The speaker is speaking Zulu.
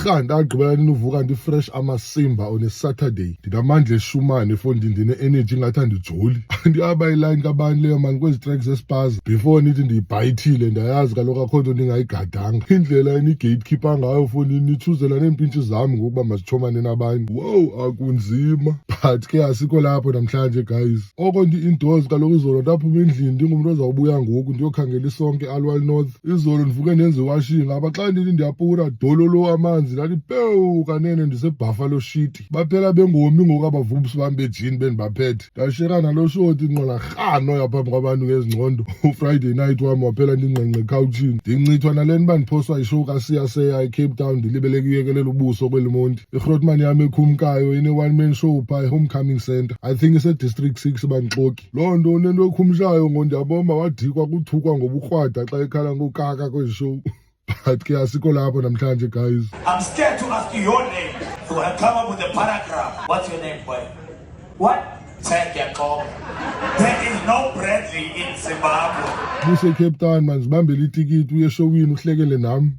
kanti agqibela nivuka ndi-fresh amasimba on a Saturday ndinamandla eshumane efondini ndine-energy ngathi andijoli ndiyaba ilayini kabani leyo mani kwezi tracks zespaza before nithi ndiyibhayithile ndayazi kaloku akho nto ndingayigadanga indlela eni-gatekeeper ngayo fondini nithuzela neempintshi zami ngokuba masitshomane nabanye wow akunzima but ke asikho lapho namhlanje guys oko ndi-indoors kaloku izolo ndaphuma endlini ndingumntu ozawubuya ngoku ndiyokhangela isonke Alwal North izolo ndivuke ndenze iwashing apha xa ndithi ndiyapura dololo amanzi ndathi pewu kanene ndisebuffalo shit baphela bengomi ngoku abavubisi bam bejini bendibaphethe ndashera nalo shoti nqola rhano yaphambi kwabantu ngezingcondo uFriday night wami waphela ndingqengqe ekhawutshini ndincithwa naleni uba ndiphoswa yishow kaSiyaseya eCape Town ndilibeleke uyekelela ubuso kweli monti igrotman yami ekhumkayo ine-one man show phaa e-Homecoming Center I think ise-District 6 bandixoki loo nto nento ekhumshayo ngo ndiyabomba wadikwa kuthukwa ngoburhwada xa ekhala ngokaka kwezi show but ke asikho lapho namhlanje guys. I'm scared to ask you your name. You have come up with a paragraph. What's your name, boy? What? Check your call. There is no Bradley in Zimbabwe. Buse Cape Town man zibambele itikiti uye eshowini uhlekele nami.